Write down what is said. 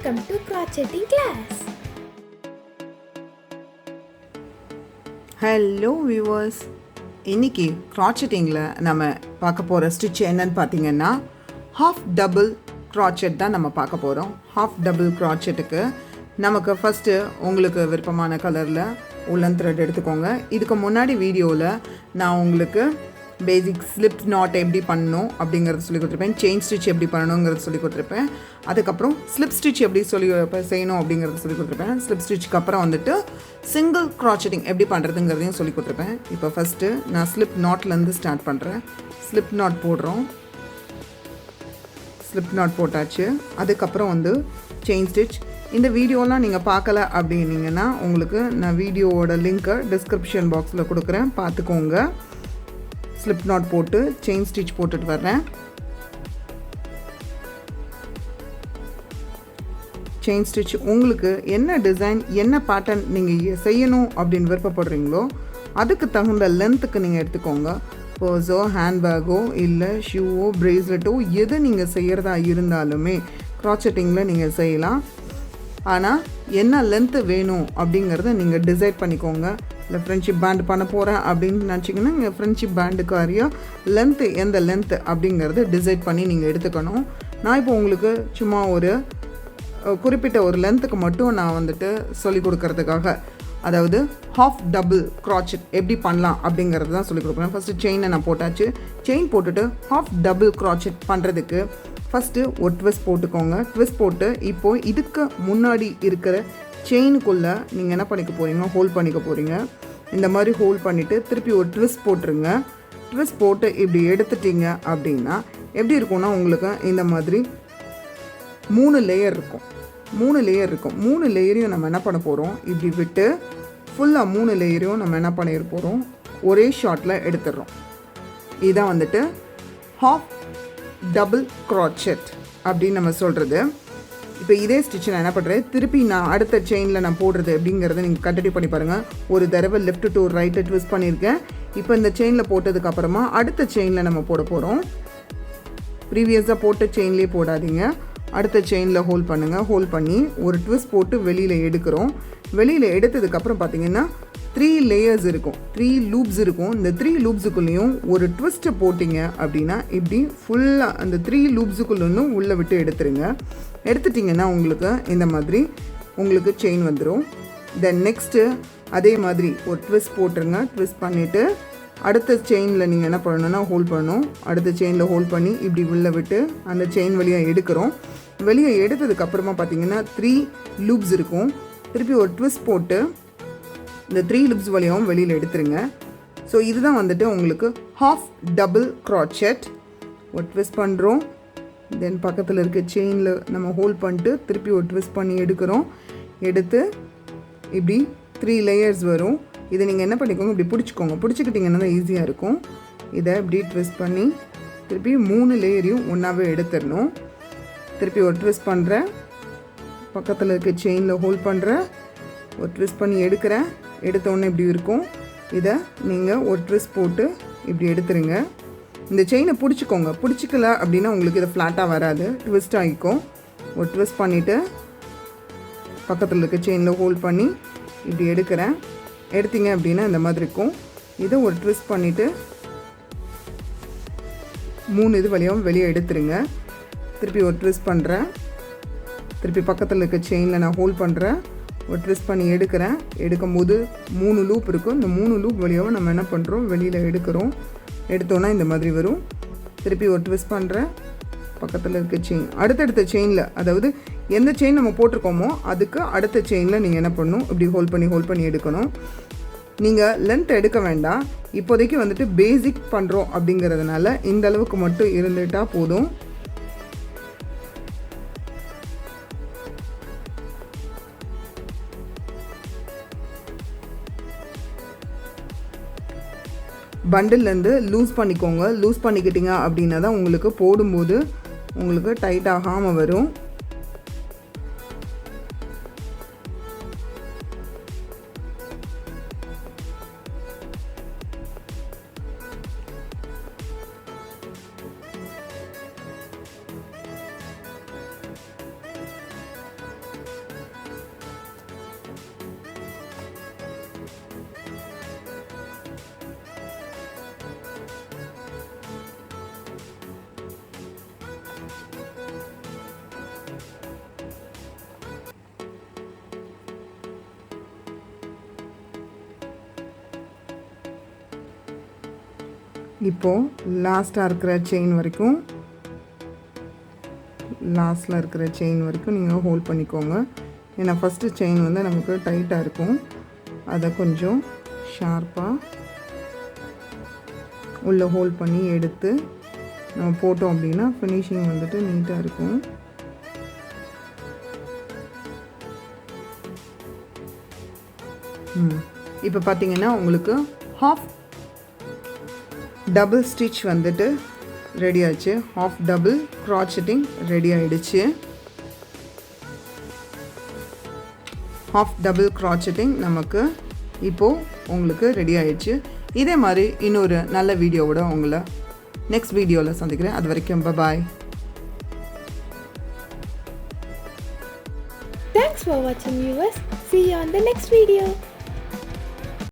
Welcome to Crocheting class. Hello viewers. இன்னைக்கு crochetingல நம்ம பார்க்க போற ஸ்டிட்ச் என்னன்னு பாத்தீங்கன்னா half double crochet தான் நம்ம பார்க்க போறோம். half double crochetக்கு நமக்கு ஃபர்ஸ்ட் உங்களுக்கு விருப்பமான கலர்ல woolen thread எடுத்துக்கோங்க. இதுக்கு முன்னாடி வீடியோல நான் உங்களுக்கு பேசிக் ஸ்லிப் நாட் எப்படி பண்ணணும் அப்படிங்கறது சொல்லி கொடுத்திருப்பேன். செயின் ஸ்டிட்ச் எப்படி பண்ணணும்ங்கறது சொல்லி கொடுத்திருப்பேன். அதுக்கு அப்புறம் ஸ்லிப் ஸ்டிட்ச் எப்படி செய்யணும் அப்படிங்கறது சொல்லி கொடுத்திருப்பேன். ஸ்லிப் ஸ்டிட்ச்க்கு அப்புறம் வந்துட்டு சிங்கிள் crocheting எப்படி பண்றதுங்கறதையும் சொல்லி கொடுத்திருப்பேன். இப்போ ஃபர்ஸ்ட் நான் ஸ்லிப் நாட்ல இருந்து ஸ்டார்ட் பண்றேன். ஸ்லிப் நாட் போடுறோம். ஸ்லிப் நாட் போட்டாச்சு. அதுக்கு அப்புறம் வந்து செயின் ஸ்டிட்ச். இந்த வீடியோலாம் நீங்க பார்க்கல அப்படினீங்கன்னா உங்களுக்கு நான் வீடியோவோட லிங்க் டிஸ்கிரிப்ஷன் பாக்ஸ்ல கொடுக்கிறேன், பார்த்துக்கோங்க. ஸ்லிப் நாட் போட்டு செயின் ஸ்டிட்ச் போட்டுட்டு வரேன். செயின் ஸ்டிட்ச் உங்களுக்கு என்ன டிசைன் என்ன பேட்டர்ன் நீங்கள் செய்யணும் அப்படின்னு விருப்பப்படுறீங்களோ அதுக்கு தகுந்த லென்த்துக்கு நீங்கள் எடுத்துக்கோங்க. பர்ஸோ ஹேண்ட்பேக்கோ இல்லை ஷூவோ பிரேஸ்லெட்டோ எது நீங்கள் செய்கிறதா இருந்தாலுமே க்ராச்செட்டிங்கில் நீங்கள் செய்யலாம். ஆனால் என்ன லென்த்து வேணும் அப்படிங்கிறத நீங்கள் டிசைட் பண்ணிக்கோங்க. இல்லை ஃப்ரெண்ட்ஷிப் பேண்ட் பண்ண போகிறேன் அப்படின்னு நினச்சிங்கன்னா நீங்கள் ஃப்ரெண்ட்ஷிப் பேண்டுக்காரியா லென்த்து எந்த லென்த்து அப்படிங்கிறத டிசைட் பண்ணி நீங்கள் எடுத்துக்கணும். நான் இப்போ உங்களுக்கு சும்மா ஒரு குறிப்பிட்ட ஒரு லென்த்துக்கு மட்டும் நான் வந்துட்டு சொல்லி கொடுக்கறதுக்காக, அதாவது ஹாஃப் டபுள் க்ராச்செட் எப்படி பண்ணலாம் அப்படிங்கிறது தான் சொல்லி கொடுக்குறேன். ஃபஸ்ட்டு செயினை நான் போட்டாச்சு. செயின் போட்டுட்டு ஹாஃப் டபுள் க்ராச்செட் பண்ணுறதுக்கு ஃபஸ்ட்டு ஒரு ட்விஸ்ட் போட்டுக்கோங்க. ட்விஸ்ட் போட்டு இப்போது இதுக்கு முன்னாடி இருக்கிற செயினுக்குள்ளே நீங்கள் என்ன பண்ணிக்க போகிறீங்க, ஹோல்ட் பண்ணிக்க போகிறீங்க. இந்த மாதிரி ஹோல்ட் பண்ணிவிட்டு திருப்பி ஒரு ட்விஸ்ட் போட்டுருங்க. ட்விஸ்ட் போட்டு இப்படி எடுத்துட்டிங்க அப்படின்னா எப்படி இருக்கும்னா உங்களுக்கு இந்த மாதிரி 3 லேயர் இருக்கும். 3 லேயரையும் நம்ம என்ன பண்ண போகிறோம், இப்படி விட்டு ஃபுல்லாக 3 லேயரையும் நம்ம என்ன பண்ணிட போகிறோம், ஒரே ஷாட்டில் எடுத்துடுறோம். இதுதான் வந்துட்டு ஹாஃப் டபுள் க்ராச்செட் அப்படின்னு நம்ம சொல்கிறது. இப்போ இதே ஸ்டிச் நான் என்ன பண்ணுறேன், திருப்பி நான் அடுத்த செயினில் நான் போடுறது அப்படிங்கிறத நீங்கள் கண்டினியூ பண்ணி பாருங்கள். ஒரு தடவை லெஃப்ட் டு ரைட்டு ட்விஸ்ட் பண்ணியிருக்கேன். இப்போ இந்த செயினில் போட்டதுக்கப்புறமா அடுத்த செயினில் நம்ம போட போகிறோம். ப்ரீவியஸாக போட்ட செயின்லேயே போடாதீங்க, அடுத்த செயினில் ஹோல்ட் பண்ணுங்கள். ஹோல்ட் பண்ணி ஒரு ட்விஸ்ட் போட்டு வெளியில் எடுக்கிறோம். வெளியில் எடுத்ததுக்கப்புறம் பார்த்தீங்கன்னா 3 லேயர்ஸ் இருக்கும், 3 லூப்ஸ் இருக்கும். இந்த 3 லூப்ஸுக்குள்ளேயும் ஒரு ட்விஸ்ட்டை போட்டிங்க அப்படின்னா இப்படி ஃபுல்லாக அந்த 3 லூப்ஸுக்குள்ளேயும் உள்ளே விட்டு எடுத்துருங்க. எடுத்துட்டிங்கன்னா உங்களுக்கு இந்த மாதிரி உங்களுக்கு செயின் வந்துடும். தென் நெக்ஸ்ட்டு அதே மாதிரி ஒரு ட்விஸ்ட் போட்டுருங்க. ட்விஸ்ட் பண்ணிவிட்டு அடுத்த செயினில் நீங்கள் என்ன பண்ணணுன்னா ஹோல்ட் பண்ணணும். அடுத்த செயினில் ஹோல்ட் பண்ணி இப்படி உள்ளே விட்டு அந்த செயின் வழியாக எடுக்கிறோம். வெளியே எடுத்ததுக்கப்புறமா பார்த்தீங்கன்னா 3 லூப்ஸ் இருக்கும். திருப்பி ஒரு ட்விஸ்ட் போட்டு இந்த 3 லூப்ஸ் வழியாகவும் வெளியில் எடுத்துருங்க. ஸோ இதுதான் வந்துட்டு உங்களுக்கு ஹாஃப் டபுள் க்ராச்செட். ஒரு ட்விஸ்ட் பண்ணுறோம். தென் பக்கத்தில் இருக்க செயினில் நம்ம ஹோல்ட் பண்ணிட்டு திருப்பி ஒரு ட்விஸ்ட் பண்ணி எடுக்கிறோம். எடுத்து இப்படி 3 லேயர்ஸ் வரும். இதை நீங்கள் என்ன பண்ணிக்கோங்க, இப்படி பிடிச்சிக்கோங்க. பிடிச்சிக்கிட்டிங்கன்னா தான் ஈஸியாக இருக்கும். இதை இப்படி ட்விஸ்ட் பண்ணி திருப்பி 3 லேயரையும் ஒன்றாவே எடுத்துடணும். திருப்பி ஒரு ட்விஸ்ட் பண்ணுறேன். பக்கத்தில் இருக்க செயினில் ஹோல்ட் பண்ணுறேன். ஒரு ட்விஸ்ட் பண்ணி எடுக்கிறேன். எடுத்தோடனே இப்படி இருக்கும். இதை நீங்கள் ஒரு ட்விஸ்ட் போட்டு இப்படி எடுத்துருங்க. இந்த செயினை பிடிச்சிக்கோங்க. பிடிச்சிக்கல அப்படின்னா உங்களுக்கு இது ஃப்ளாட்டாக வராது, ட்விஸ்ட் ஆகிக்கும். ஒரு ட்விஸ்ட் பண்ணிவிட்டு பக்கத்தில் இருக்க செயினில் ஹோல்ட் பண்ணி இப்படி எடுக்கிறேன். எடுத்தீங்க அப்படின்னா இந்த மாதிரி இருக்கும். இதை ஒரு ட்விஸ்ட் பண்ணிவிட்டு 3 இது வழியாகவும் வெளியே எடுத்துருங்க. திருப்பி ஒரு ட்விஸ்ட் பண்ணுறேன். திருப்பி பக்கத்தில் இருக்க செயினில் நான் ஹோல்ட் பண்ணுறேன். ஒரு ட்விஸ்ட் பண்ணி எடுக்கிறேன். எடுக்கும்போது 3 லூப் இருக்கும். இந்த 3 லூப் வழியாகவும் நம்ம என்ன பண்ணுறோம், வெளியில் எடுக்கிறோம். எடுத்தோன்னா இந்த மாதிரி வரும். திருப்பி ஒரு ட்விஸ்ட் பண்ணுறேன். பக்கத்தில் இருக்க செயின் அடுத்தடுத்த செயினில், அதாவது எந்த செயின் நம்ம போட்டிருக்கோமோ அதுக்கு அடுத்த செயினில் நீங்கள் என்ன பண்ணணும், இப்படி ஹோல்ட் பண்ணி எடுக்கணும். நீங்கள் லென்த் எடுக்க வேண்டாம். இப்போதைக்கு வந்துட்டு பேசிக் பண்ணுறோம் அப்படிங்கிறதுனால இந்த அளவுக்கு மட்டும் இருந்துட்டால் போதும். பண்டில்லேருந்து லூஸ் பண்ணிக்கோங்க. லூஸ் பண்ணிக்கிட்டீங்க அப்படின்னா தான் உங்களுக்கு போடும்போது உங்களுக்கு டைட் ஆகாமல் வரும். இப்போது லாஸ்ட்டாக இருக்கிற செயின் வரைக்கும் லாஸ்ட்டில் இருக்கிற செயின் வரைக்கும் நீங்கள் ஹோல்ட் பண்ணிக்கோங்க. ஏன்னா ஃபஸ்ட்டு செயின் வந்து நமக்கு டைட்டாக இருக்கும். அதை கொஞ்சம் ஷார்ப்பாக உள்ளே ஹோல்ட் பண்ணி எடுத்து நம்ம போட்டோம் அப்படின்னா ஃபினிஷிங் வந்துட்டு நீட்டாக இருக்கும். இப்போ பார்த்தீங்கன்னா உங்களுக்கு ஹாஃப் டபுள் ஸ்டிச் வந்துட்டு ரெடி ஆச்சு. ஹாஃப் டபுள் crocheting ரெடி ஆகிடுச்சு. ஹாஃப் டபுள் crocheting நமக்கு இப்போது உங்களுக்கு ரெடி ஆகிடுச்சு. இதே மாதிரி இன்னொரு நல்ல வீடியோவோட உங்களை நெக்ஸ்ட் வீடியோவில் சந்திக்கிறேன். அது வரைக்கும் பாய். Thanks for watching, viewers. See you on the next video.